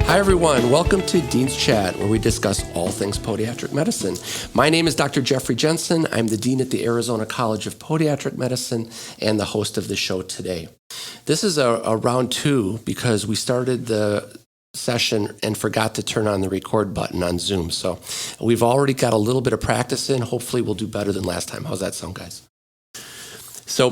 Hi, everyone. Welcome to Dean's Chat, where we discuss all things podiatric medicine. My name is Dr. Jeffrey Jensen. I'm the Dean at the Arizona College of Podiatric Medicine and the host of the show today. This is a round two because we started the session and forgot to turn on the record button on Zoom. So we've already got a little bit of practice in. Hopefully we'll do better than last time. How's that sound, guys? So,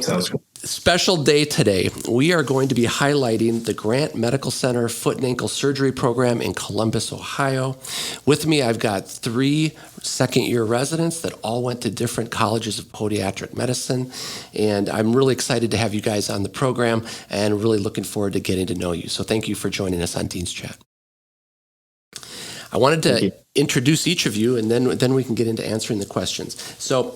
special day today. We are going to be highlighting the Grant Medical Center Foot and Ankle Surgery Program in Columbus, Ohio. With me, I've got 3 second-year residents that all went to different colleges of podiatric medicine, and I'm really excited to have you guys on the program and really looking forward to getting to know you. So thank you for joining us on Dean's Chat. I wanted to introduce each of you, and then we can get into answering the questions. So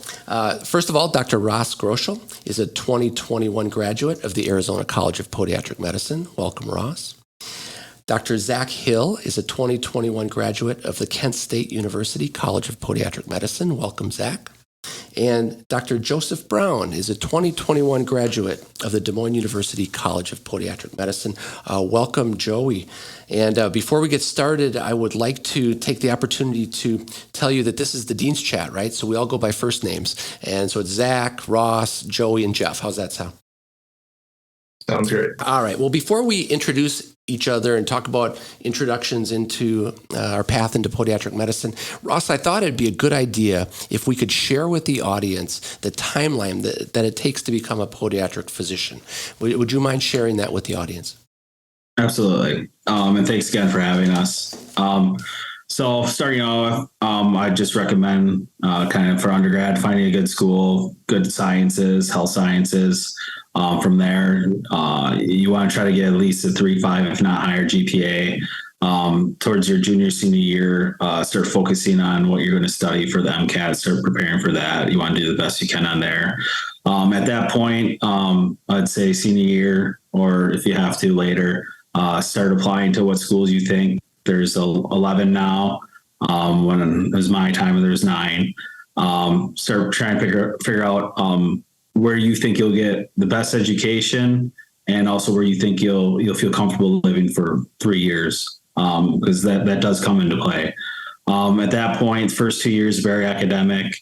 first of all, Dr. Groeschl is a 2021 graduate of the Arizona College of Podiatric Medicine. Welcome, Ross. Dr. Zack Hill is a 2021 graduate of the Kent State University College of Podiatric Medicine. Welcome, Zack. And Dr. Joseph Brown is a 2021 graduate of the Des Moines University College of Podiatric Medicine. Welcome, Joey. And before we get started, I would like to take the opportunity to tell you that this is the Dean's Chat, right? So we all go by first names. And so it's Zack, Ross, Joey, and Jeff. How's that sound? Sounds great. All right. Well, before we introduce each other and talk about introductions into our path into podiatric medicine, Ross, I thought it'd be a good idea if we could share with the audience the timeline that it takes to become a podiatric physician. Would you mind sharing that with the audience? Absolutely. And thanks again for having us. So starting off, I just recommend kind of for undergrad, finding a good school, good sciences, health sciences. From there, you want to try to get at least a 3.5, if not higher GPA. Towards your junior, senior year, start focusing on what you're going to study for the MCAT, start preparing for that. You want to do the best you can on there. At that point, I'd say senior year, or if you have to later, start applying to what schools you think. There's 11 now. When it was my time, there was 9. Start trying to figure out where you think you'll get the best education, and also where you think you'll feel comfortable living for 3 years, because that does come into play. At that point, first 2 years, very academic.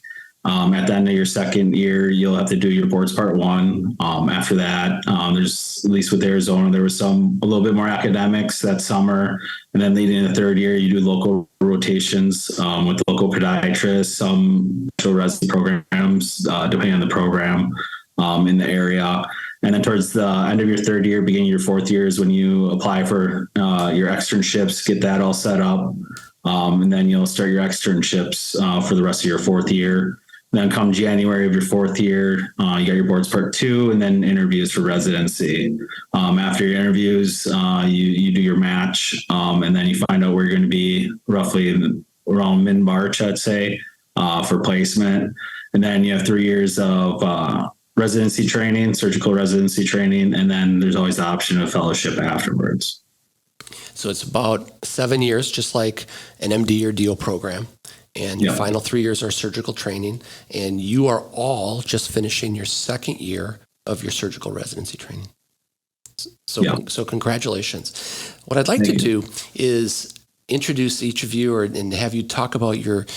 At the end of your second year, you'll have to do your boards part 1. After that, there's, at least with Arizona, there was a little bit more academics that summer. And then leading in the third year, you do local rotations with local podiatrists, some residency programs, depending on the program in the area. And then towards the end of your third year, beginning of your fourth year is when you apply for your externships, get that all set up. And then you'll start your externships for the rest of your fourth year. Then come January of your fourth year, you got your boards part 2, and then interviews for residency. After your interviews, you do your match, and then you find out where you're going to be roughly around mid-March, I'd say, for placement. And then you have 3 years of residency training, surgical residency training, and then there's always the option of fellowship afterwards. So it's about 7 years, just like an MD or DO program. And your final 3 years are surgical training, and you are all just finishing your second year of your surgical residency training. So congratulations. What I'd like to do is introduce each of you and have you talk about your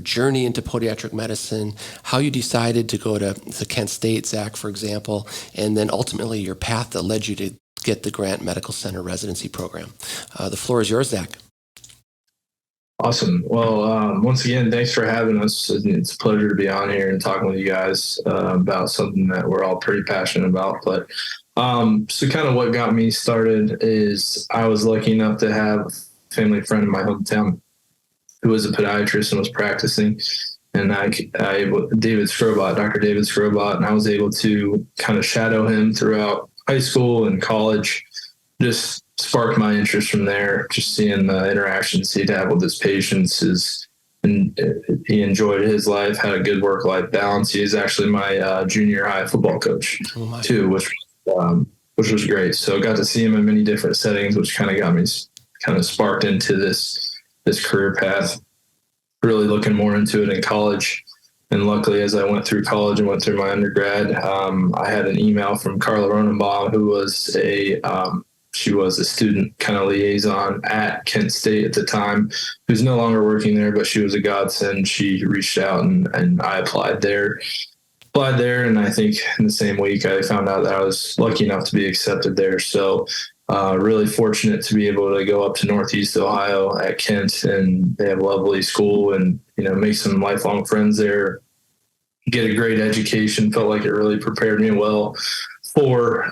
journey into podiatric medicine, how you decided to go to Kent State, Zack, for example, and then ultimately your path that led you to get the Grant Medical Center residency program. The floor is yours, Zack. Awesome. Well, once again, thanks for having us. It's a pleasure to be on here and talking with you guys about something that we're all pretty passionate about. But so kind of what got me started is I was lucky enough to have a family friend in my hometown who was a podiatrist and was practicing. And Dr. David Scrobot, and I was able to kind of shadow him throughout high school and college. Just sparked my interest from there, just seeing the interactions he'd have with his patients. And he enjoyed his life, had a good work-life balance. He is actually my junior high football coach too, which was great. So I got to see him in many different settings, which kind of got me kind of sparked into this career path, really looking more into it in college. And luckily, as I went through college and went through my undergrad, I had an email from Carla Ronenbaum, who was a she was a student kind of liaison at Kent State at the time, who's no longer working there, but she was a godsend. She reached out and I applied there. And I think in the same week I found out that I was lucky enough to be accepted there. So really fortunate to be able to go up to Northeast Ohio at Kent, and they have a lovely school, and make some lifelong friends there, get a great education. Felt like it really prepared me well for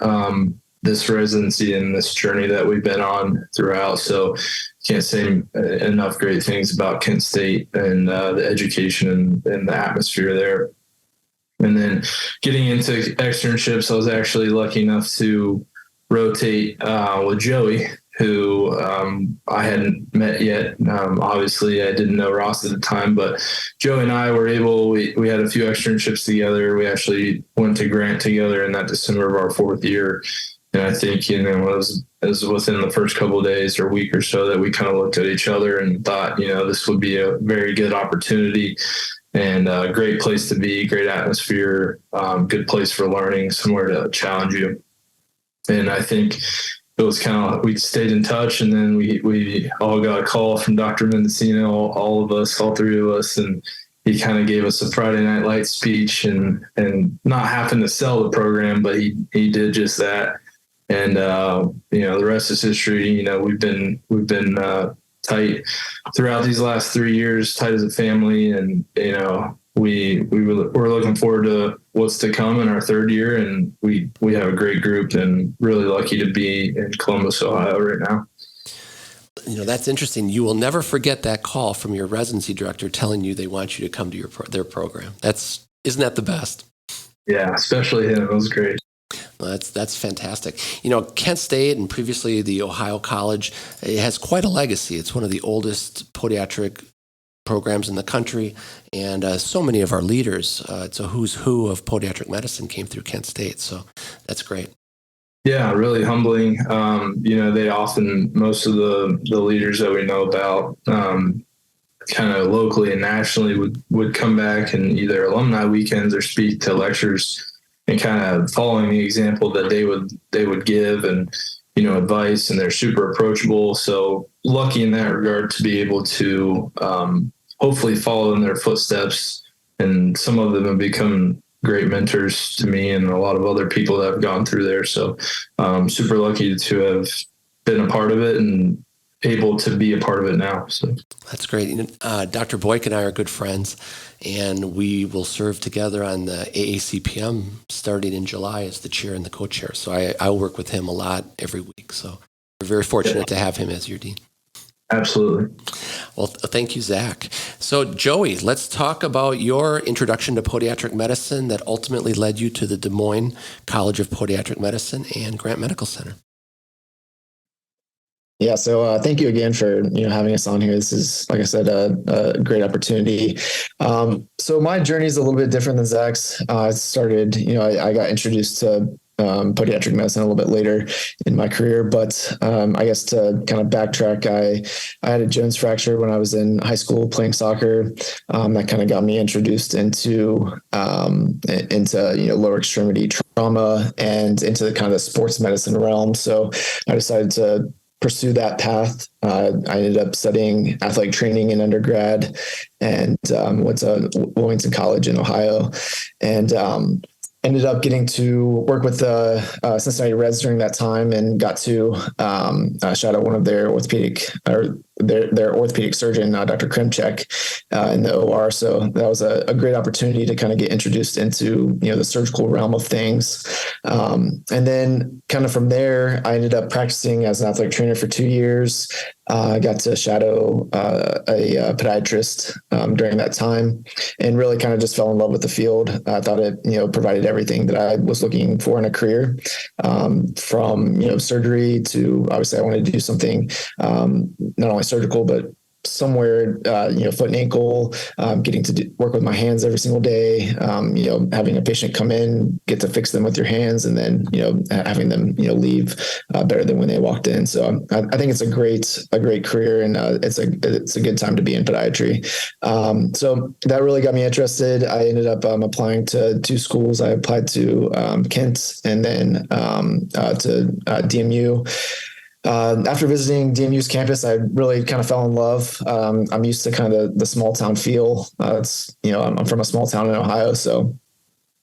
this residency and this journey that we've been on throughout. So can't say enough great things about Kent State and the education and the atmosphere there. And then getting into externships, I was actually lucky enough to rotate with Joey, who I hadn't met yet. Obviously, I didn't know Ross at the time, but Joey and I were we had a few externships together. We actually went to Grant together in that December of our fourth year. And I think, it was within the first couple of days or week or so that we kind of looked at each other and thought, this would be a very good opportunity and a great place to be, great atmosphere, good place for learning, somewhere to challenge you. And I think it was kind of, we stayed in touch, and then we all got a call from Dr. Mendocino, all of us, all three of us, and he kind of gave us a Friday Night Lights speech and not having to sell the program, but he did just that. And, the rest is history. We've been tight throughout these last 3 years, tight as a family. And, we're looking forward to what's to come in our third year. And we have a great group, and really lucky to be in Columbus, Ohio right now. That's interesting. You will never forget that call from your residency director telling you they want you to come to their program. Isn't that the best? Yeah, especially him. It was great. Well, that's fantastic. Kent State and previously the Ohio College, it has quite a legacy. It's one of the oldest podiatric programs in the country, and so many of our leaders, it's a who's who of podiatric medicine came through Kent State. So that's great. Yeah, really humbling. They often, most of the leaders that we know about, kind of locally and nationally would come back and either alumni weekends or speak to lectures, and kind of following the example that they would give and, advice, and they're super approachable. So lucky in that regard to be able to hopefully follow in their footsteps. And some of them have become great mentors to me and a lot of other people that have gone through there. So super lucky to have been a part of it and able to be a part of it now. So that's great. Dr. Boyk and I are good friends, and we will serve together on the AACPM starting in July as the chair and the co-chair. So I work with him a lot every week. So we're very fortunate to have him as your dean. Absolutely. Well, thank you, Zach. So Joey, let's talk about your introduction to podiatric medicine that ultimately led you to the Des Moines College of Podiatric Medicine and Grant Medical Center. Yeah, so thank you again for having us on here. This is, like I said, a great opportunity. So my journey is a little bit different than Zach's. I started, I got introduced to podiatric medicine a little bit later in my career, but I guess to kind of backtrack, I had a Jones fracture when I was in high school playing soccer. That kind of got me introduced into lower extremity trauma and into the kind of the sports medicine realm. So I decided to pursue that path. I ended up studying athletic training in undergrad and went to Moines College in Ohio, and ended up getting to work with the Cincinnati Reds during that time, and got to shout out one of their orthopedic surgeon, Dr. Krimchek, in the OR. So that was a great opportunity to kind of get introduced into the surgical realm of things. And then kind of from there, I ended up practicing as an athletic trainer for 2 years. I got to shadow a podiatrist during that time, and really kind of just fell in love with the field. I thought it provided everything that I was looking for in a career, from surgery to, obviously I wanted to do something not only surgical but somewhere, foot and ankle, getting to work with my hands every single day, having a patient come in, get to fix them with your hands, and then, having them, leave better than when they walked in. So I think it's a great career, and it's a good time to be in podiatry. So that really got me interested. I ended up applying to 2 schools. I applied to Kent and then to DMU. After visiting DMU's campus, I really kind of fell in love. I'm used to kind of the small town feel. I'm from a small town in Ohio, so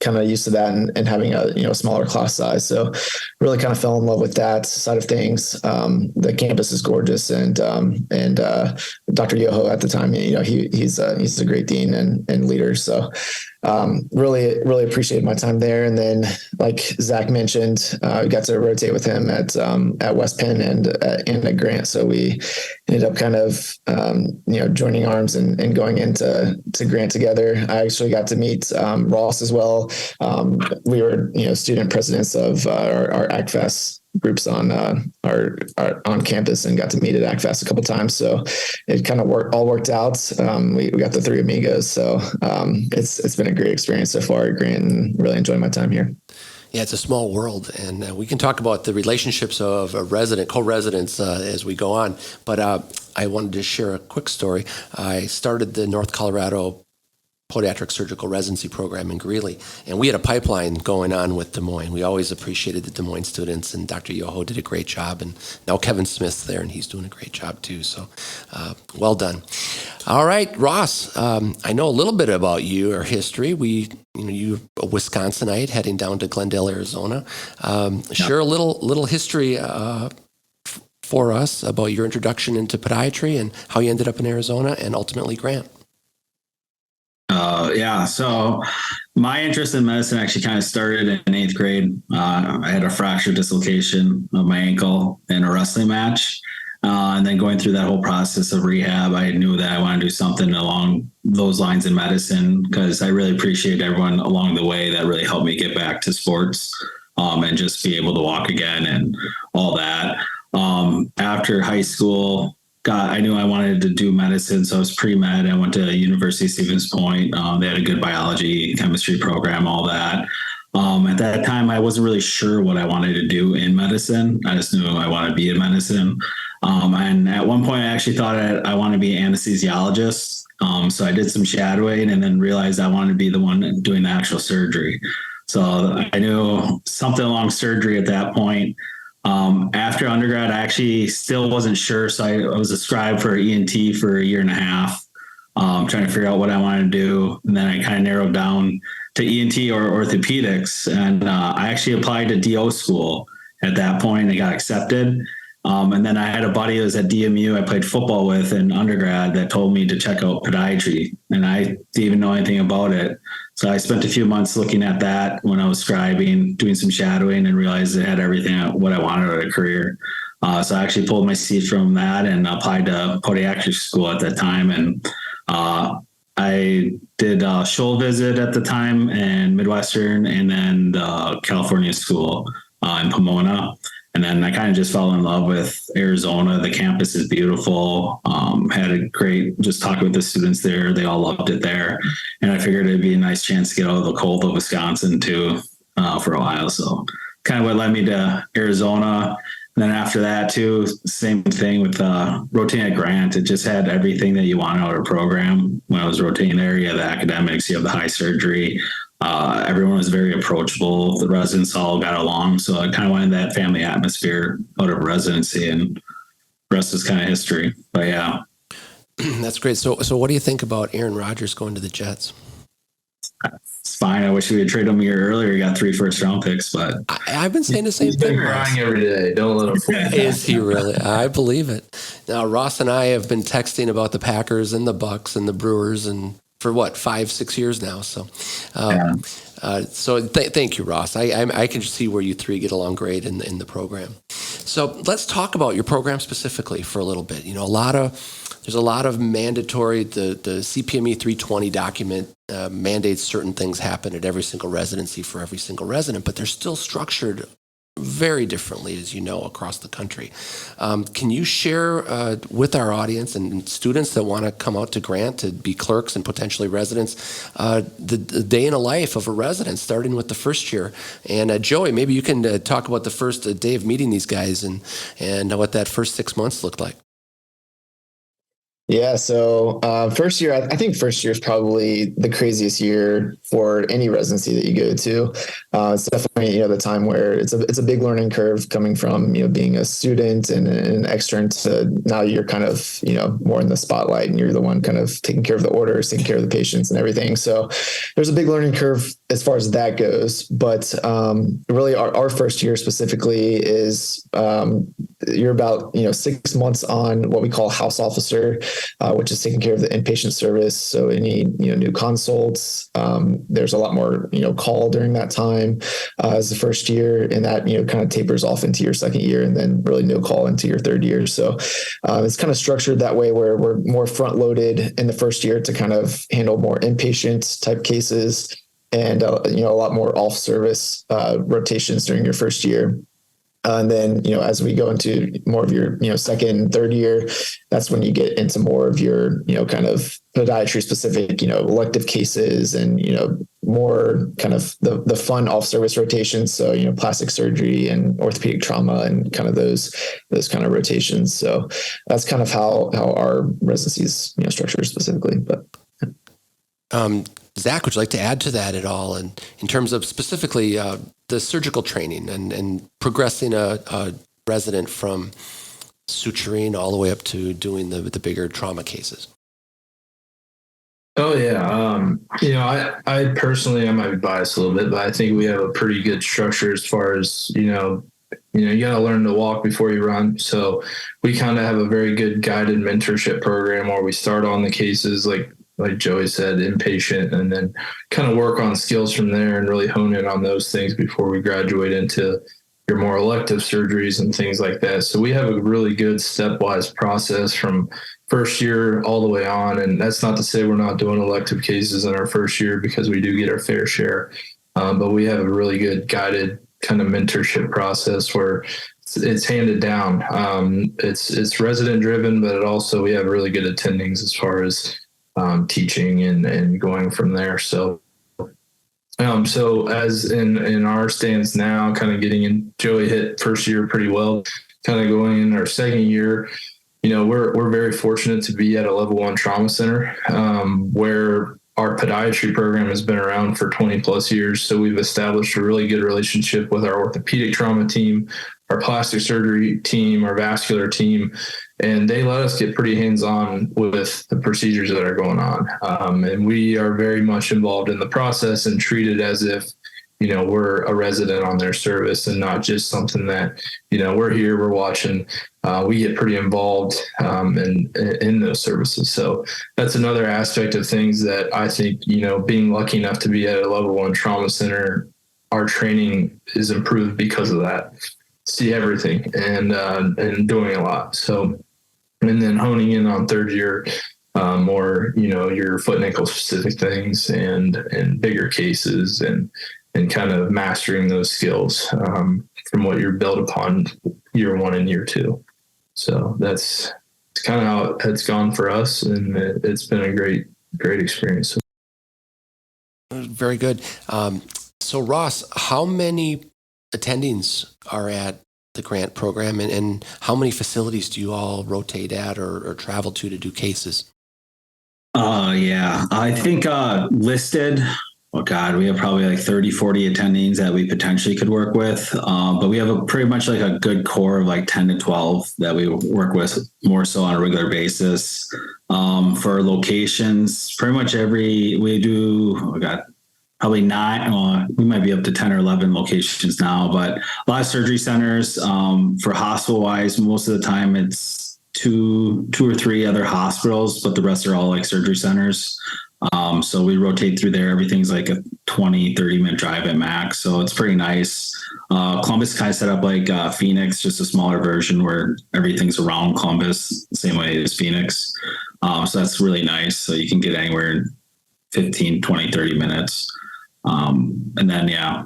kind of used to that and having a smaller class size. So really kind of fell in love with that side of things. The campus is gorgeous, and Dr. Yoho at the time, he's a great dean and leader. So really appreciated my time there. And then, like Zach mentioned, we got to rotate with him at West Penn and at Grant. So we ended up kind of joining arms and going into Grant together. I actually got to meet Ross as well. We were student presidents of our ACFAS groups on campus, and got to meet at ACFAS a couple of times. So it kind of all worked out. We got the 3 amigos. So it's been a great experience so far at Grant, and really enjoying my time here. Yeah, it's a small world, and we can talk about the relationships of co-residents as we go on. But I wanted to share a quick story. I started the North Colorado Podiatric Surgical Residency Program in Greeley, and we had a pipeline going on with Des Moines. We always appreciated the Des Moines students, and Dr. Yoho did a great job, and now Kevin Smith's there, and he's doing a great job too. So, well done. All right, Ross. I know a little bit about you or history. You're a Wisconsinite heading down to Glendale, Arizona. Share a little history for us about your introduction into podiatry and how you ended up in Arizona and ultimately Grant. So my interest in medicine actually kind of started in 8th grade. I had a fracture dislocation of my ankle in a wrestling match. And then going through that whole process of rehab, I knew that I wanted to do something along those lines in medicine, because I really appreciate everyone along the way that really helped me get back to sports and just be able to walk again and all that. After high school, I knew I wanted to do medicine, so I was pre-med. I went to University of Stevens Point. They had a good biology, chemistry program, all that. At that time, I wasn't really sure what I wanted to do in medicine. I just knew I wanted to be in medicine. And at one point, I actually thought I wanted to be an anesthesiologist. So I did some shadowing and then realized I wanted to be the one doing the actual surgery. So I knew something along surgery at that point. After undergrad, I actually still wasn't sure. So I was a scribe for ENT for a year and a half, trying to figure out what I wanted to do. And then I kind of narrowed down to ENT or orthopedics. And I actually applied to DO school at that point. I got accepted. And then I had a buddy that was at DMU I played football with in undergrad that told me to check out podiatry. And I didn't even know anything about it. So I spent a few months looking at that when I was scribing, doing some shadowing, and realized it had everything what I wanted out of a career. So I actually pulled my seat from that and applied to podiatric school at that time. And I did Scholl visit at the time and Midwestern, and then the California school in Pomona. And then I kind of just fell in love with Arizona. The campus is beautiful. Had a great, just talking with the students there. They all loved it there. And I figured it'd be a nice chance to get out of the cold of Wisconsin too for a while. So kind of what led me to Arizona. And then after that too, same thing with rotating at Grant. It just had everything that you want out of a program. When I was rotating there, you have the academics, you have the high surgery. Everyone was very approachable. The residents all got along. So I kind of wanted that family atmosphere out of residency, and the rest is kind of history. But yeah. That's great. So what do you think about Aaron Rodgers going to the Jets? It's fine. I wish we had traded him a year earlier. He got 3 first-round picks, but I've been saying the same thing. He's been crying every day. Don't let him fool you. Is he really? I believe it. Now, Ross and I have been texting about the Packers and the Bucks and the Brewers, and for 5-6 years now. So, thank you, Ross. I can see where you 3 get along great in the program. So let's talk about your program specifically for a little bit. There's a lot of mandatory, the CPME 320 document mandates certain things happen at every single residency for every single resident, but they're still structured very differently, as you know, across the country. Can you share with our audience and students that want to come out to Grant to be clerks and potentially residents, the day in a life of a resident, starting with the first year? And Joey, maybe you can talk about the first day of meeting these guys and what that first 6 months looked like. Yeah. So first year, I think first year is probably the craziest year for any residency that you go to. It's definitely, the time where it's a big learning curve coming from, being a student and an extern to now you're kind of, more in the spotlight and you're the one kind of taking care of the orders, taking care of the patients and everything. So there's a big learning curve as far as that goes. But really our first year specifically is you're about, 6 months on what we call house officer, which is taking care of the inpatient service. So any, new consults, there's a lot more, call during that time as the first year, and that, kind of tapers off into your second year and then really no call into your third year. So it's kind of structured that way where we're more front loaded in the first year to kind of handle more inpatient type cases and, a lot more off service rotations during your first year. And then, as we go into more of your, second, third year, that's when you get into more of your, kind of podiatry specific, elective cases and, more kind of the fun off service rotations. So, plastic surgery and orthopedic trauma and kind of those kind of rotations. So that's kind of how our residency is, structured specifically. But Zach, would you like to add to that at all? And in terms of specifically the surgical training and progressing a resident from suturing all the way up to doing the bigger trauma cases? Oh yeah. I personally, I might be biased a little bit, but I think we have a pretty good structure as far as, you got to learn to walk before you run. So we kind of have a very good guided mentorship program where we start on the cases, like Joey said, inpatient, and then kind of work on skills from there and really hone in on those things before we graduate into your more elective surgeries and things like that. So we have a really good stepwise process from first year all the way on. And that's not to say we're not doing elective cases in our first year, because we do get our fair share. But we have a really good guided kind of mentorship process where it's handed down. It's resident driven, but we have really good attendings as far as teaching and going from there. So as in our stance now, kind of getting in, Joey hit first year pretty well, kind of going in our second year, we're very fortunate to be at a level 1 trauma center, where our podiatry program has been around for 20 plus years. So we've established a really good relationship with our orthopedic trauma team, our plastic surgery team, our vascular team, and they let us get pretty hands-on with the procedures that are going on. And we are very much involved in the process and treated as if, we're a resident on their service and not just something that, we're here, we're watching. We get pretty involved in those services. So that's another aspect of things that I think, being lucky enough to be at a level 1 trauma center, our training is improved because of that. See everything and doing a lot. So, and then honing in on third year, more, your foot and ankle specific things and bigger cases and kind of mastering those skills from what you're built upon year 1 and year 2. So it's kind of how it's gone for us, and it's been a great experience. Very good. So Ross, how many attendings are at the Grant program, and how many facilities do you all rotate at or travel to do cases? Yeah, I think listed, we have probably like 30, 40 attendings that we potentially could work with. But we have pretty much like a good core of like 10 to 12 that we work with more so on a regular basis. For locations, pretty much we do, probably 9, we might be up to 10 or 11 locations now, but a lot of surgery centers. For hospital wise, most of the time it's two or 3 other hospitals, but the rest are all like surgery centers. So we rotate through there. Everything's like a 20, 30-minute drive at max. So it's pretty nice. Columbus kind of set up like Phoenix, just a smaller version where everything's around Columbus, the same way as Phoenix. So that's really nice. So you can get anywhere in 15, 20, 30 minutes. And then, yeah.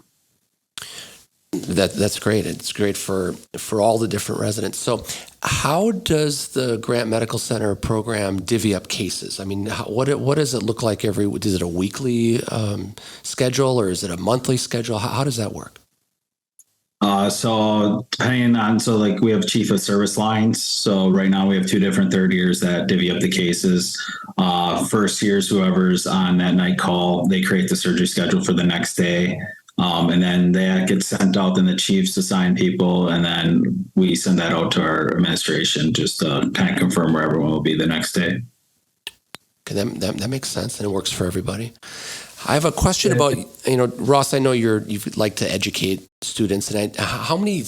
That's great. It's great for all the different residents. So how does the Grant Medical Center program divvy up cases? I mean, what does it look like is it a weekly schedule or is it a monthly schedule? How does that work? So depending on, like we have chief of service lines. So right now we have two different third years that divvy up the cases. First years, whoever's on that night call, they create the surgery schedule for the next day. And then that gets sent out, then the chiefs assign people, and then we send that out to our administration just to kind of confirm where everyone will be the next day. Okay, that makes sense, and it works for everybody. I have a question about, Ross, I know you like to educate students, and how many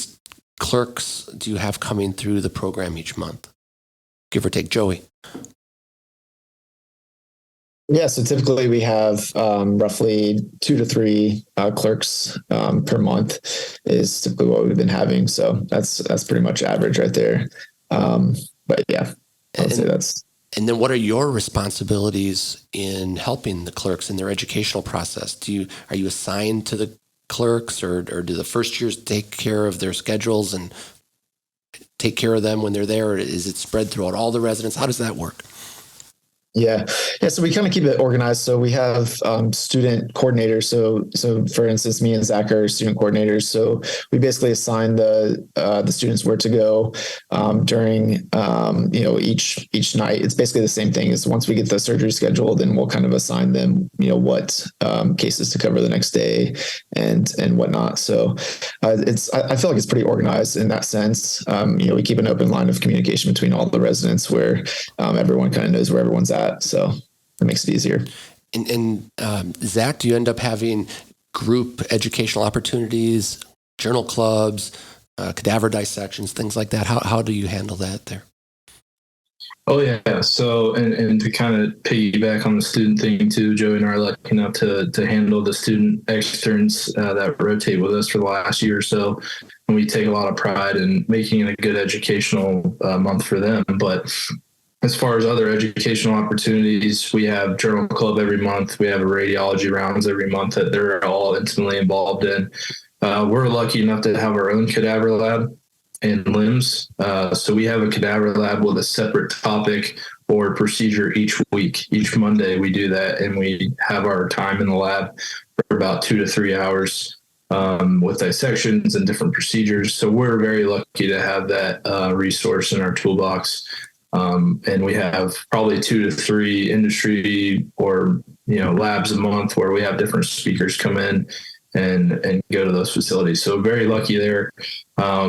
clerks do you have coming through the program each month? Give or take. Joey. Yeah, so typically we have roughly 2 to 3 clerks per month is typically what we've been having. So that's pretty much average right there. But yeah, I would say that's. And then what are your responsibilities in helping the clerks in their educational process? Are you assigned to the clerks or do the first years take care of their schedules and take care of them when they're there? Or is it spread throughout all the residents? How does that work? Yeah. So we kind of keep it organized. So we have student coordinators. So for instance, me and Zach are student coordinators. So we basically assign the students where to go during each night. It's basically the same thing. Is once we get the surgery scheduled, then we'll kind of assign them what cases to cover the next day and whatnot. So I feel like it's pretty organized in that sense. We keep an open line of communication between all the residents where everyone kind of knows where everyone's at. So it makes it easier. And Zach, do you end up having group educational opportunities, journal clubs, cadaver dissections, things like that? How do you handle that there? Oh yeah. So, and to kind of piggyback on the student thing too, Joey and I are lucky enough to handle the student externs that rotate with us for the last year or so. And we take a lot of pride in making it a good educational month for them. But as far as other educational opportunities, we have journal club every month. We have a radiology rounds every month that they're all intimately involved in. We're lucky enough to have our own cadaver lab and limbs. So we have a cadaver lab with a separate topic or procedure each week. Each Monday we do that, and we have our time in the lab for about 2 to 3 hours with dissections and different procedures. So we're very lucky to have that resource in our toolbox. And we have probably 2 to 3 industry or labs a month where we have different speakers come in and go to those facilities. So very lucky there.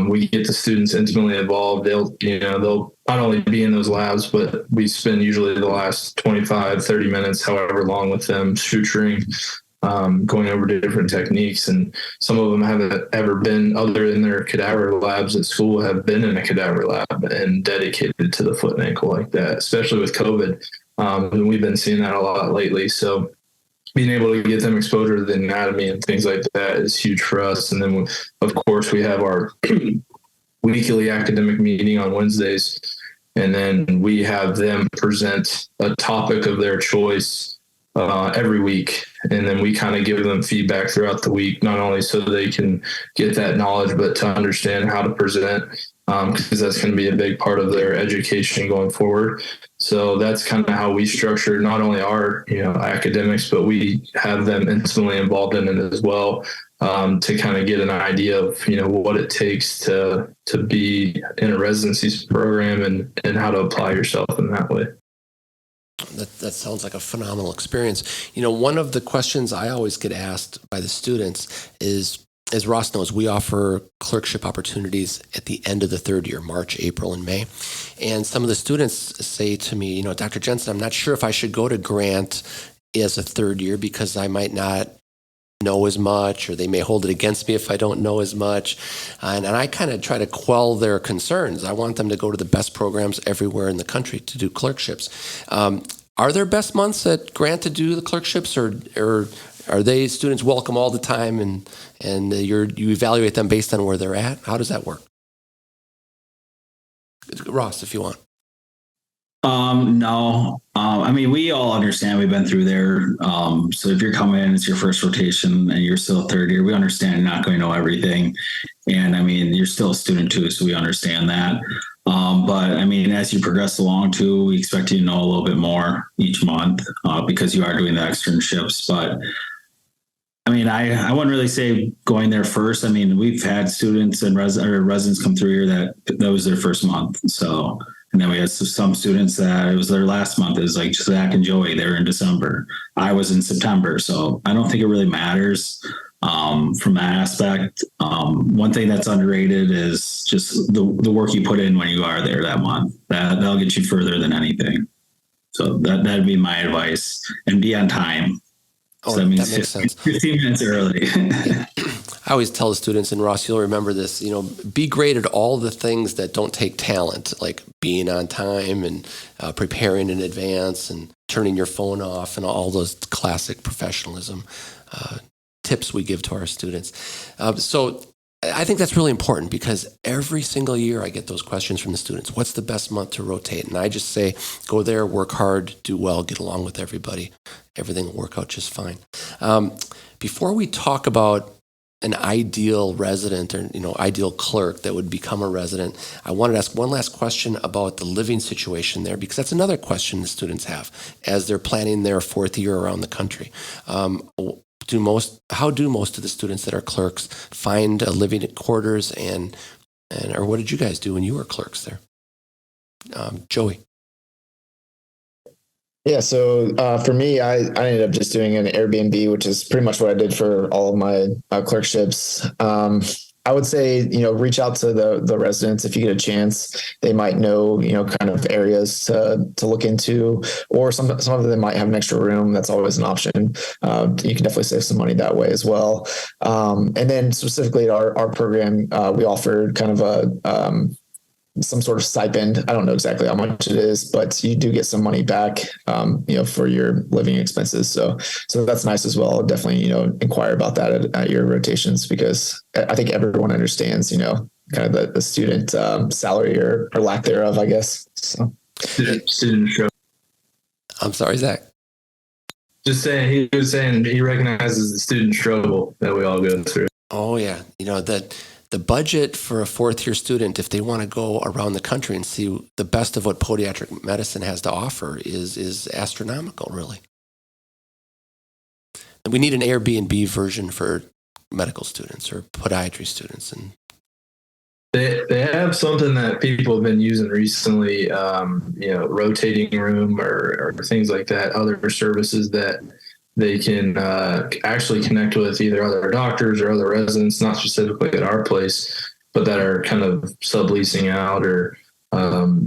We get the students intimately involved. They'll not only be in those labs, but we spend usually the last 25, 30 minutes, however long, with them suturing, going over different techniques. And some of them haven't ever been, other than their cadaver labs at school, have been in a cadaver lab and dedicated to the foot and ankle like that, especially with COVID. And we've been seeing that a lot lately. So being able to get them exposure to the anatomy and things like that is huge for us. And then, of course, we have our weekly academic meeting on Wednesdays, and then we have them present a topic of their choice every week. And then we kind of give them feedback throughout the week, not only so they can get that knowledge, but to understand how to present, because that's going to be a big part of their education going forward. So that's kind of how we structure not only our academics, but we have them intimately involved in it as well, to kind of get an idea of what it takes to be in a residency program and how to apply yourself in that way. That sounds like a phenomenal experience. One of the questions I always get asked by the students is, as Ross knows, we offer clerkship opportunities at the end of the third year, March, April, and May. And some of the students say to me, Dr. Jensen, I'm not sure if I should go to Grant as a third year because I might not know as much, or they may hold it against me if I don't know as much. And I kind of try to quell their concerns. I want them to go to the best programs everywhere in the country to do clerkships. Are there best months at Grant to do the clerkships, or are they students welcome all the time and you evaluate them based on where they're at? How does that work? Ross, if you want. No. I mean, we all understand we've been through there. So if you're coming in, it's your first rotation and you're still third year, we understand you're not going to know everything. And I mean, you're still a student too, so we understand that. But I mean, as you progress along too, we expect you to know a little bit more each month because you are doing the externships. But I mean, I wouldn't really say going there first. I mean, we've had students and residents come through here that was their first month. So, and then we had some students that it was their last month. It was like Zach and Joey. They were in December. I was in September. So I don't think it really matters from that aspect. One thing that's underrated is just the work you put in when you are there that month. That'll get you further than anything. So that'd be my advice. And be on time. Oh, so that means that makes sense. 15 minutes early. I always tell the students, and Ross, you'll remember this, be great at all the things that don't take talent, like being on time and preparing in advance and turning your phone off and all those classic professionalism tips we give to our students. So I think that's really important because every single year I get those questions from the students. What's the best month to rotate? And I just say, go there, work hard, do well, get along with everybody. Everything will work out just fine. Before we talk about an ideal resident or ideal clerk that would become a resident, I wanted to ask one last question about the living situation there, because that's another question the students have as they're planning their fourth year around the country. How do most of the students that are clerks find a living quarters or what did you guys do when you were clerks there? Joey. Yeah, so for me, I ended up just doing an Airbnb, which is pretty much what I did for all of my clerkships. I would say, reach out to the residents if you get a chance. They might know, kind of areas to look into, or some of them might have an extra room. That's always an option. You can definitely save some money that way as well. And then specifically at our program, we offered kind of a some sort of stipend. I don't know exactly how much it is, but you do get some money back, for your living expenses. So that's nice as well. Definitely, inquire about that at your rotations, because I think everyone understands, kind of the student salary or lack thereof, I guess. So Student show. I'm sorry, Zach. Just saying, he was saying he recognizes the student struggle that we all go through. Oh yeah, the budget for a fourth year student, if they want to go around the country and see the best of what podiatric medicine has to offer, is astronomical, really. And we need an Airbnb version for medical students or podiatry students. And They have something that people have been using recently, rotating room or things like that, other services that they can actually connect with either other doctors or other residents, not specifically at our place, but that are kind of subleasing out or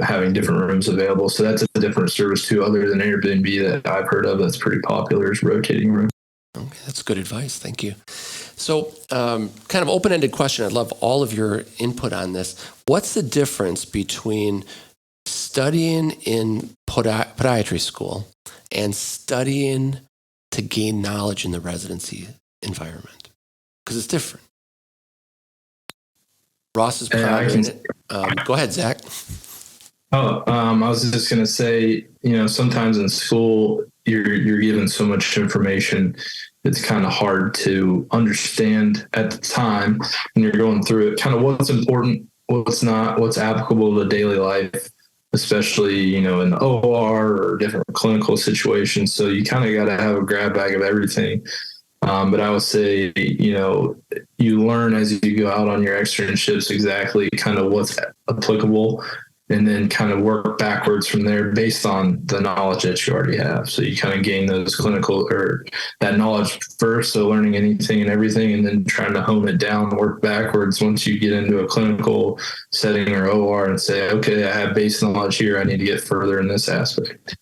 having different rooms available. So that's a different service too, other than Airbnb, that I've heard of that's pretty popular, is rotating room. Okay, that's good advice. Thank you. So kind of open-ended question. I'd love all of your input on this. What's the difference between studying in podiatry school and studying to gain knowledge in the residency environment? Because it's different. Ross is proud in it. Go ahead, Zach. I was just going to say, sometimes in school, you're given so much information, it's kind of hard to understand at the time when you're going through it, kind of what's important, what's not, what's applicable to daily life, especially, in the OR or different clinical situations. So you kind of got to have a grab bag of everything. But I would say, you learn as you go out on your externships exactly kind of what's applicable, and then kind of work backwards from there based on the knowledge that you already have. So you kind of gain those clinical or that knowledge first. So learning anything and everything, and then trying to hone it down, work backwards once you get into a clinical setting or OR and say, okay, I have base knowledge here. I need to get further in this aspect.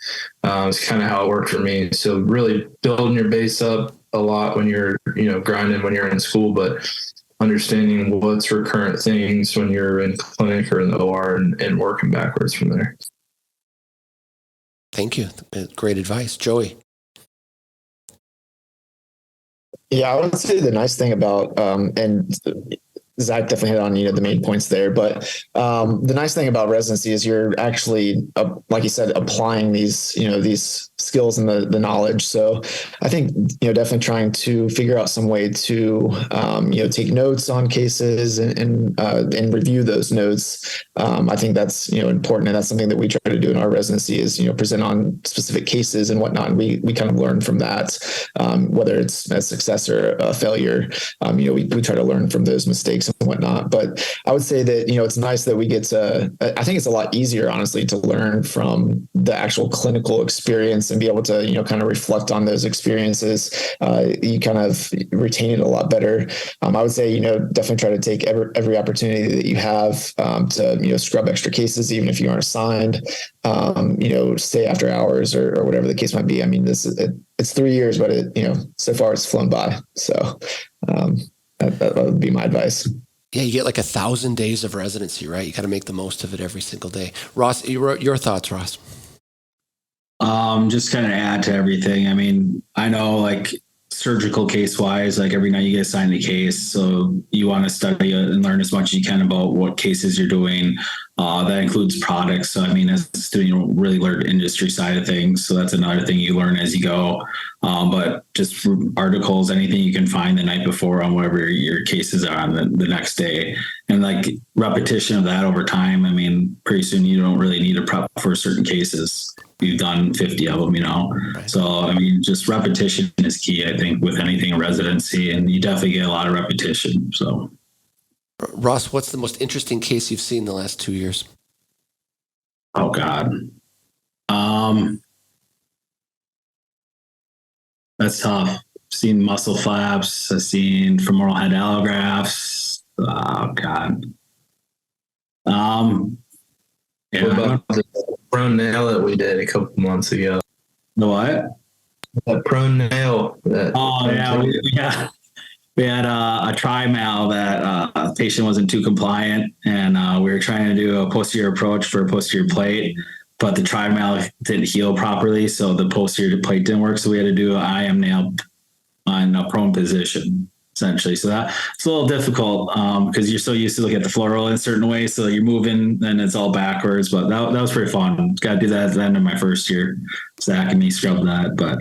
It's kind of how it worked for me. So really building your base up a lot when you're, grinding when you're in school, but understanding what's recurrent things when you're in clinic or in the OR and working backwards from there. Thank you. Great advice. Joey. Yeah, I would say the nice thing about, and Zach definitely hit on, the main points there. But the nice thing about residency is you're actually, like you said, applying these skills and the knowledge. So I think, definitely trying to figure out some way to, take notes on cases and review those notes. I think that's, important. And that's something that we try to do in our residency is, present on specific cases and whatnot. And we kind of learn from that, whether it's a success or a failure. We try to learn from those mistakes and whatnot. But I would say that, it's nice that we get to, I think it's a lot easier, honestly, to learn from the actual clinical experience and be able to, kind of reflect on those experiences. You kind of retain it a lot better. I would say, definitely try to take every opportunity that you have to, scrub extra cases, even if you aren't assigned, stay after hours or whatever the case might be. I mean, it's 3 years, but so far it's flown by. So that would be my advice. Yeah, you get like 1,000 days of residency, right? You got to make the most of it every single day. Ross, your thoughts, Ross? Just kind of add to everything. I mean, I know like surgical case wise, like every night you get assigned a case. So you want to study and learn as much as you can about what cases you're doing. That includes products. So, I mean, as a student, you don't really learn industry side of things. So that's another thing you learn as you go. But just articles, anything you can find the night before on whatever your cases are on the next day. And like repetition of that over time. I mean, pretty soon you don't really need to prep for certain cases. You've done 50 of them, Right. So, I mean, just repetition is key, I think, with anything in residency, and you definitely get a lot of repetition. So, Ross, what's the most interesting case you've seen in the last 2 years? Oh God. That's tough. I've seen muscle flaps. I've seen femoral head allografts. Oh God. Yeah. What about the prone nail that we did a couple months ago? The what? That prone nail. We had a tri-mal that a patient wasn't too compliant, and we were trying to do a posterior approach for a posterior plate, but the tri-mal didn't heal properly, so the posterior plate didn't work. So we had to do an IM nail on a prone position, essentially. So it's a little difficult because you're so used to looking at the floral in a certain way, so you're moving and it's all backwards. But that was pretty fun. Got to do that at the end of my first year. Zach and me scrubbed that, but.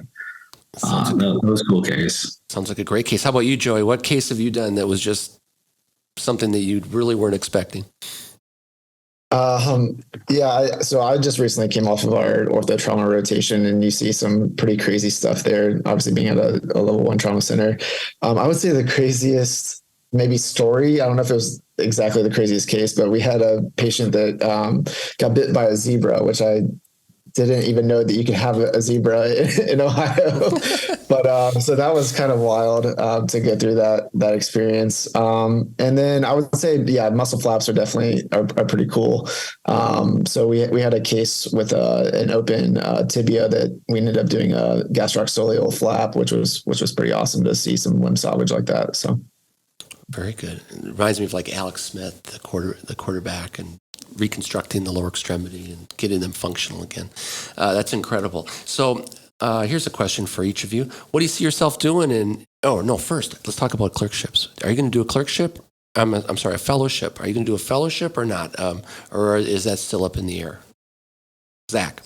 That was a cool case. Sounds like a great case. How about you, Joey? What case have you done that was just something that you really weren't expecting? So I just recently came off of our ortho trauma rotation, and you see some pretty crazy stuff there. Obviously, being at a level 1 trauma center, I would say the craziest maybe story. I don't know if it was exactly the craziest case, but we had a patient that got bit by a zebra, which I didn't even know that you could have a zebra in Ohio. But so that was kind of wild to go through that experience. And then I would say, muscle flaps are definitely are pretty cool. So we had a case with an open tibia that we ended up doing a gastrocsoleal flap, which was pretty awesome to see some limb salvage like that. So very good. It reminds me of like Alex Smith, the quarterback, and reconstructing the lower extremity and getting them functional again. That's incredible. So here's a question for each of you. What do you see yourself doing? First, let's talk about clerkships. Are you going to do a clerkship? I'm sorry, a fellowship. Are you going to do a fellowship or not? Or is that still up in the air? Zach.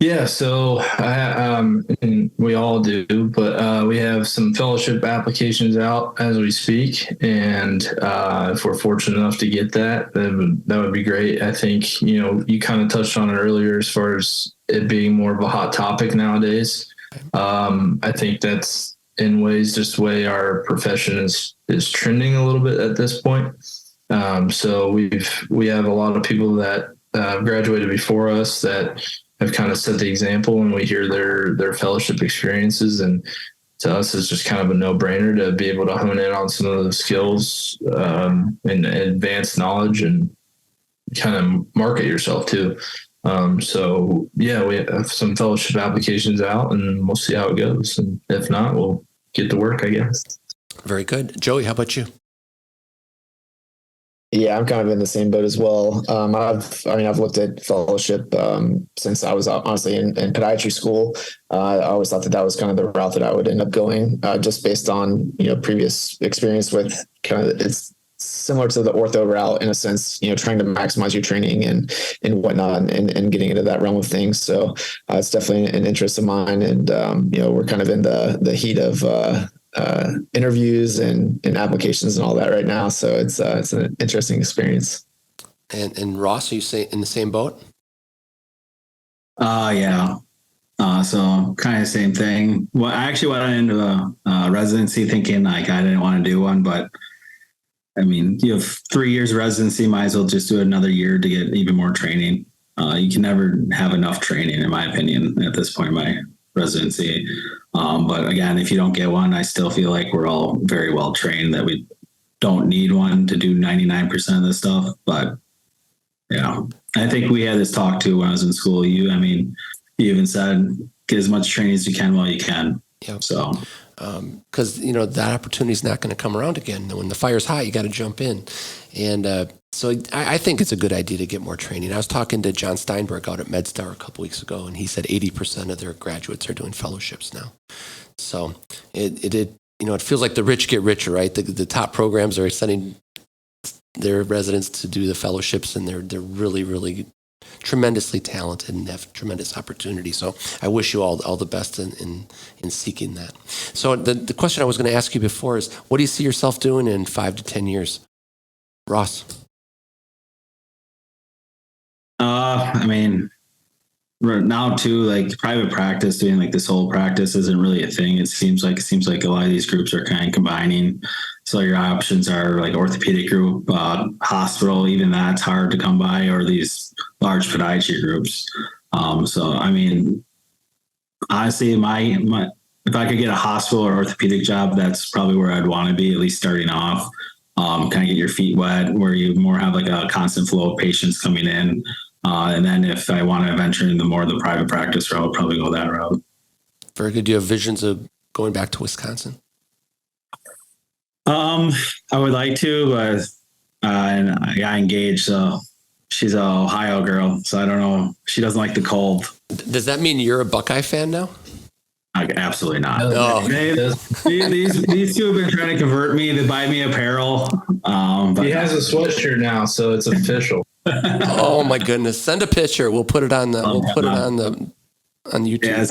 Yeah, so and we all do, but we have some fellowship applications out as we speak, and if we're fortunate enough to get that would be great. I think you kind of touched on it earlier as far as it being more of a hot topic nowadays. I think that's in ways just the way our profession is trending a little bit at this point. So we have a lot of people that graduated before us that have kind of set the example, and we hear their fellowship experiences, and to us it's just kind of a no-brainer to be able to hone in on some of those skills and advanced knowledge and kind of market yourself too. So we have some fellowship applications out, and we'll see how it goes, and if not, we'll get to work, I guess. Very good. Joey, how about you? Yeah, I'm kind of in the same boat as well. I've looked at fellowship since I was honestly in podiatry school. I always thought that was kind of the route that I would end up going, just based on previous experience with kind of it's similar to the ortho route in a sense. Trying to maximize your training and whatnot, and getting into that realm of things. So it's definitely an interest of mine, and we're kind of in the heat of interviews and applications and all that right now. So it's an interesting experience. And Ross, are you in the same boat? Yeah. So kind of the same thing. Well, I actually went into a residency thinking like I didn't want to do one, but I mean, you have 3 years of residency, might as well just do another year to get even more training. You can never have enough training, in my opinion, at this point in my residency. But again, if you don't get one, I still feel like we're all very well trained, that we don't need one to do 99% of this stuff. But yeah, I think we had this talk too when I was in school. You even said, get as much training as you can while you can. Yep. So, because that opportunity is not going to come around again. When the fire's hot, you got to jump in. And so I think it's a good idea to get more training. I was talking to John Steinberg out at MedStar a couple weeks ago, and he said 80% of their graduates are doing fellowships now. So it feels like the rich get richer, right? The top programs are sending their residents to do the fellowships, and they're really, really tremendously talented and have tremendous opportunity. So I wish you all the best in seeking that. So the question I was going to ask you before is, what do you see yourself doing in 5 to 10 years? Ross? I mean, now too, like private practice, doing like this whole practice isn't really a thing. It seems like a lot of these groups are kind of combining. So your options are like orthopedic group, hospital, even that's hard to come by, or these large podiatry groups. So, I mean, honestly, if I could get a hospital or orthopedic job, that's probably where I'd want to be, at least starting off. Kind of get your feet wet, where you more have like a constant flow of patients coming in. And then if I want to venture into more of the private practice route, I'll probably go that route. Very good. Do you have visions of going back to Wisconsin? I would like to, but and I got engaged, so she's an Ohio girl, so I don't know. She doesn't like the cold. Does that mean you're a Buckeye fan now? Absolutely not. No. These two have been trying to convert me to buy me apparel. But He has a sweatshirt now, so it's official. Oh my goodness! Send a picture. We'll put it on on YouTube. Yeah,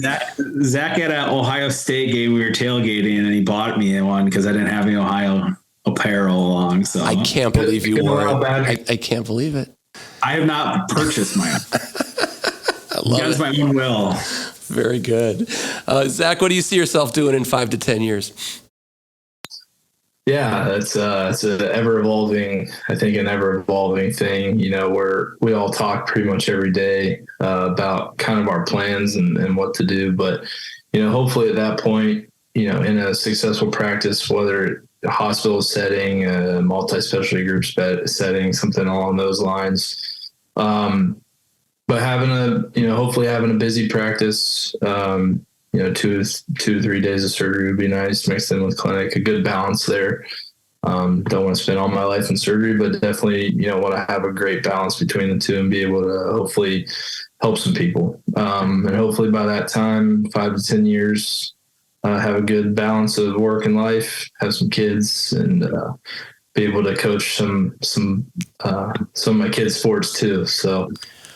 Zach at an Ohio State game, we were tailgating, and he bought me one because I didn't have any Ohio apparel along. So I can't believe you wore it. I can't believe it. I have not purchased my own. I love it. My own will. Very good. Zach, what do you see yourself doing in 5 to 10 years? Yeah, it's an ever evolving thing. We all talk pretty much every day about kind of our plans and what to do. But, hopefully at that point, in a successful practice, whether a hospital setting, a multi-specialty group setting, something along those lines. But hopefully having a busy practice, 2 to 3 days of surgery would be nice, mixed in with clinic, a good balance there. Don't want to spend all my life in surgery, but definitely, want to have a great balance between the two and be able to hopefully help some people. And hopefully by that time, 5 to 10 years, have a good balance of work and life, have some kids, and be able to coach some of my kids' sports too. So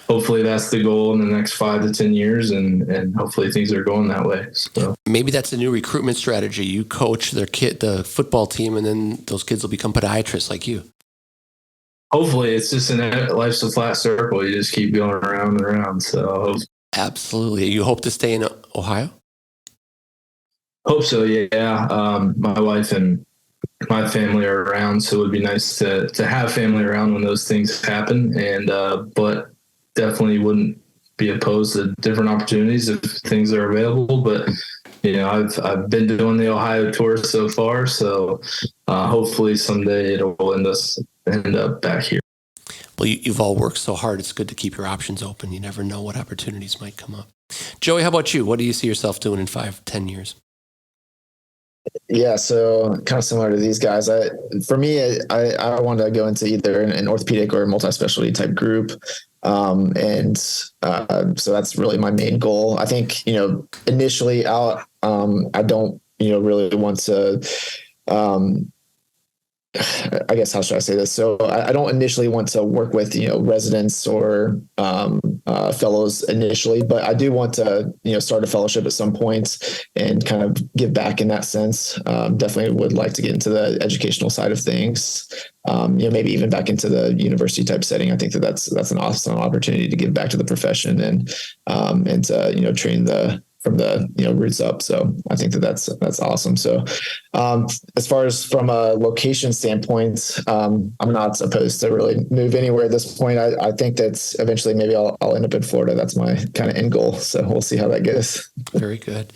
hopefully that's the goal in the next 5 to 10 years, and hopefully things are going that way. So maybe that's a new recruitment strategy. You coach the football team, and then those kids will become podiatrists like you. Hopefully it's just life's a flat circle. You just keep going around and around. So absolutely. You hope to stay in Ohio? Hope so. Yeah. My wife and my family are around, so it would be nice to have family around when those things happen. And, but definitely wouldn't be opposed to different opportunities if things are available. But, I've been doing the Ohio tour so far. So hopefully someday it'll end up back here. Well, you've all worked so hard. It's good to keep your options open. You never know what opportunities might come up. Joey, how about you? What do you see yourself doing in 5, 10 years? Yeah, so kind of similar to these guys. For me, I wanted to go into either an orthopedic or multi-specialty type group, and so that's really my main goal. I think initially out, I don't really want to. Um, I guess how should I say this? So I don't initially want to work with residents or fellows initially, but I do want to start a fellowship at some point and kind of give back in that sense. Definitely would like to get into the educational side of things. Maybe even back into the university type setting. I think that's an awesome opportunity to give back to the profession and to train from the roots up. So I think that's awesome. So as far as from a location standpoint, I'm not opposed to really move anywhere at this point. I think that eventually maybe I'll end up in Florida. That's my kind of end goal. So we'll see how that goes. Very good.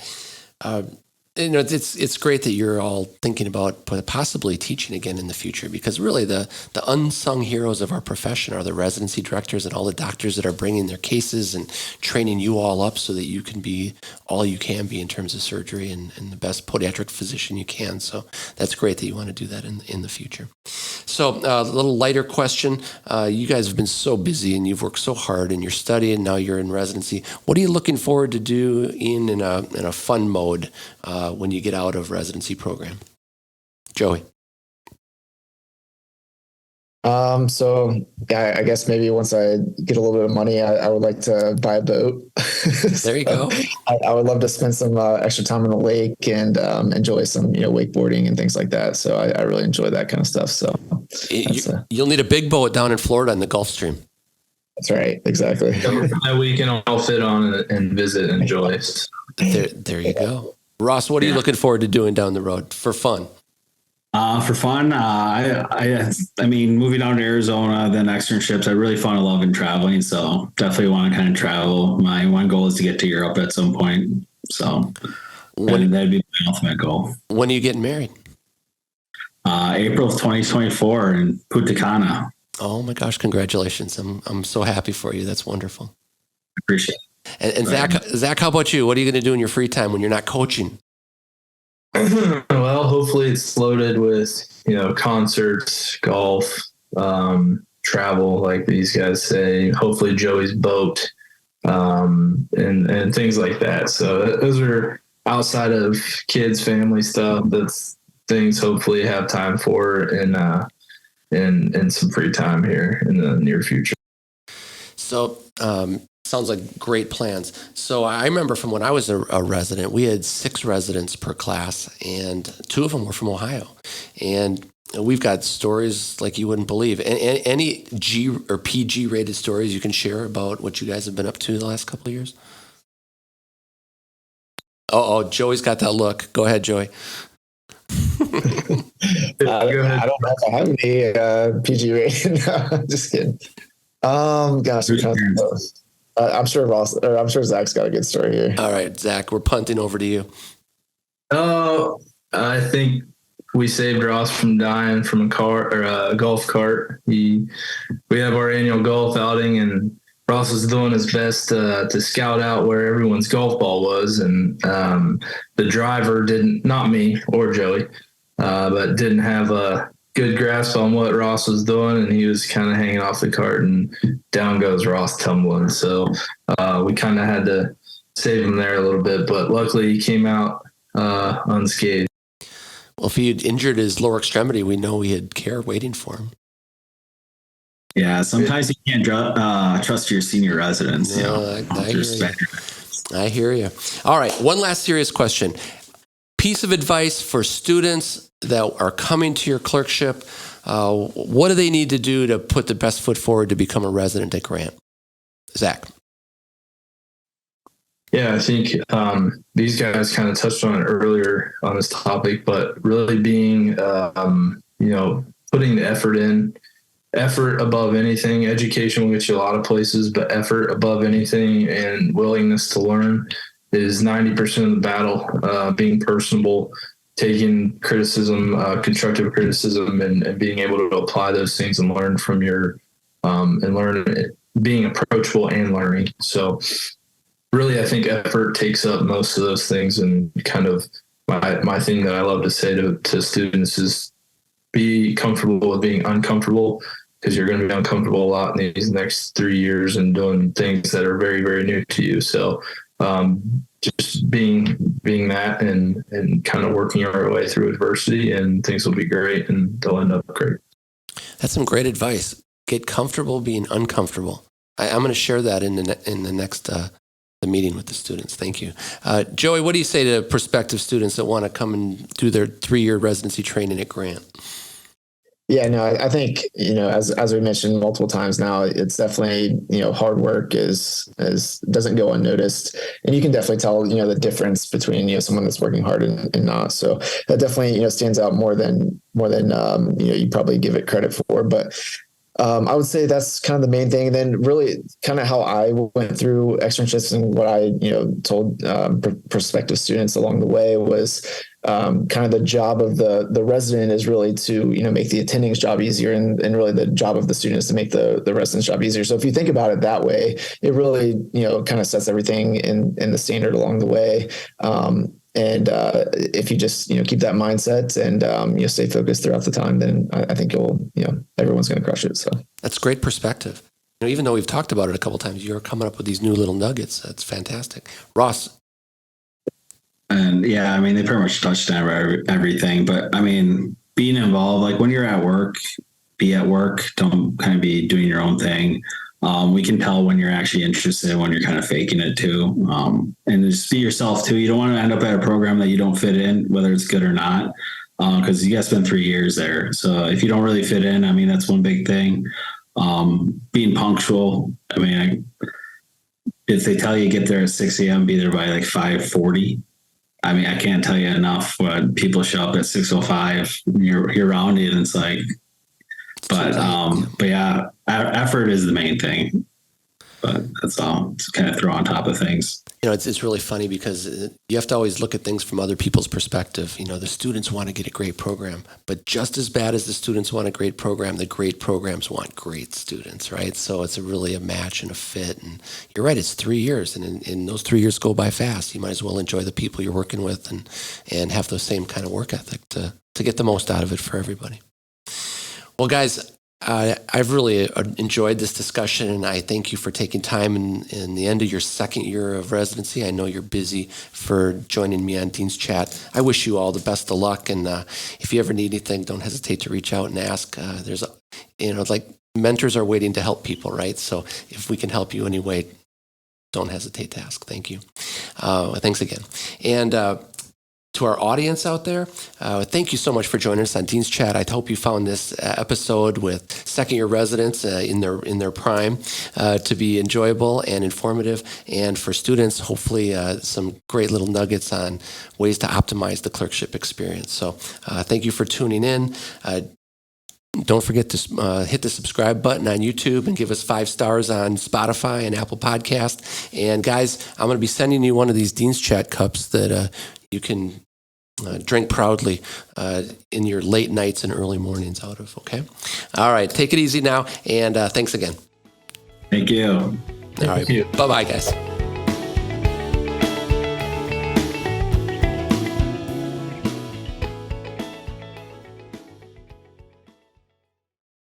It's great that you're all thinking about possibly teaching again in the future, because really the unsung heroes of our profession are the residency directors and all the doctors that are bringing their cases and training you all up so that you can be all you can be in terms of surgery and the best podiatric physician you can. So that's great that you want to do that in the future. So a little lighter question. You guys have been so busy and you've worked so hard and you're studying, now you're in residency. What are you looking forward to do in a fun mode when you get out of residency program? Joey. So yeah, I guess maybe once I get a little bit of money, I would like to buy a boat. There you go. I would love to spend some extra time on the lake and enjoy some wakeboarding and things like that. So I really enjoy that kind of stuff. So you'll need a big boat down in Florida in the Gulf Stream. That's right. Exactly. That we can all fit on and visit and enjoy. There you go. Ross, what are you looking forward to doing down the road for fun? For fun, I mean, moving down to Arizona, then externships, I really fall in love in traveling. So definitely want to kind of travel. My one goal is to get to Europe at some point. So that'd be my ultimate goal. When are you getting married? April of 2024 in Punta Cana. Oh my gosh, congratulations. I'm so happy for you. That's wonderful. Appreciate it. And Zach, how about you? What are you going to do in your free time when you're not coaching? Well, hopefully it's loaded with, concerts, golf, travel, like these guys say, hopefully Joey's boat, and things like that. So those are outside of kids, family stuff. That's things hopefully have time for and some free time here in the near future. So, sounds like great plans. So I remember from when I was a resident, we had 6 residents per class, and 2 of them were from Ohio. And we've got stories like you wouldn't believe. Any G or PG rated stories you can share about what you guys have been up to the last couple of years? Oh, Joey's got that look. Go ahead, Joey. I don't know if I have any PG rated. No, just kidding. Gosh, I'm sure Ross, or I'm sure Zach's got a good story here. All right, Zach, we're punting over to you. Oh, I think we saved Ross from dying from a car or a golf cart. We have our annual golf outing, and Ross was doing his best to scout out where everyone's golf ball was, and the driver didn't, not me or Joey, but didn't have a good grasp on what Ross was doing, and he was kind of hanging off the cart, and down goes Ross tumbling. So we kind of had to save him there a little bit, but luckily he came out unscathed. Well, if he had injured his lower extremity, we know we had care waiting for him. Yeah, sometimes you can't trust your senior residents. No, I hear you. All right, one last serious question. Piece of advice for students that are coming to your clerkship. What do they need to do to put the best foot forward to become a resident at Grant? Zach. Yeah, I think these guys kind of touched on it earlier on this topic, but really being, putting the effort above anything. Education will get you a lot of places, but effort above anything and willingness to learn is 90% of the battle. Being personable, taking criticism, constructive criticism, and being able to apply those things and learn from being approachable and learning. So really, I think effort takes up most of those things and kind of my thing that I love to say to students is be comfortable with being uncomfortable, because you're going to be uncomfortable a lot in these next 3 years and doing things that are very, very new to you. So just being that and kind of working our way through adversity, and things will be great and they'll end up great. That's some great advice. Get comfortable being uncomfortable. I'm going to share that in the next the meeting with the students. Thank you. Joey, what do you say to prospective students that want to come and do their 3-year residency training at Grant? Yeah, no, I think, as we mentioned multiple times now, it's definitely, hard work doesn't go unnoticed, and you can definitely tell, the difference between, someone that's working hard and not. So that definitely, stands out more than you probably give it credit for. But I would say that's kind of the main thing. And then really kind of how I went through externships and what I, told prospective students along the way was kind of the job of the resident is really to, make the attending's job easier, and really the job of the student is to make the resident's job easier. So if you think about it that way, it really, kind of sets everything in the standard along the way. And if you just, keep that mindset and, stay focused throughout the time, then I think everyone's going to crush it. So that's great perspective. Even though we've talked about it a couple of times, you're coming up with these new little nuggets. That's fantastic. Ross. And yeah, I mean, they pretty much touched on everything, but I mean, being involved, like when you're at work, be at work, don't kind of be doing your own thing. We can tell when you're actually interested, when you're kind of faking it too. And just be yourself too. You don't want to end up at a program that you don't fit in, whether it's good or not, because you got to spend 3 years there. So if you don't really fit in, I mean, that's one big thing. Being punctual. I mean, if they tell you get there at 6 a.m., be there by like 5:40. I mean, I can't tell you enough when people show up at 6:05. You're around it, and it's like, but yeah, effort is the main thing. But that's all. It's kind of throw on top of things. It's really funny because you have to always look at things from other people's perspective. The students want to get a great program, but just as bad as the students want a great program, the great programs want great students, right? So it's really a match and a fit. And you're right, it's 3 years, and those 3 years go by fast. You might as well enjoy the people you're working with and have the same kind of work ethic to get the most out of it for everybody. Well, guys, I've really enjoyed this discussion, and I thank you for taking time in the end of your 2nd year of residency. I know you're busy for joining me on Dean's Chat. I wish you all the best of luck, and if you ever need anything, don't hesitate to reach out and ask. There's, mentors are waiting to help people, right? So if we can help you anyway, don't hesitate to ask. Thank you. Thanks again. And to our audience out there, thank you so much for joining us on Dean's Chat. I hope you found this episode with 2nd-year residents in their prime to be enjoyable and informative, and for students, hopefully some great little nuggets on ways to optimize the clerkship experience. So thank you for tuning in. Don't forget to hit the subscribe button on YouTube and give us 5 stars on Spotify and Apple Podcast. And guys, I'm going to be sending you one of these Dean's Chat cups that you can drink proudly in your late nights and early mornings out of, okay? All right, take it easy now, and thanks again. Thank you. All right, bye-bye, guys.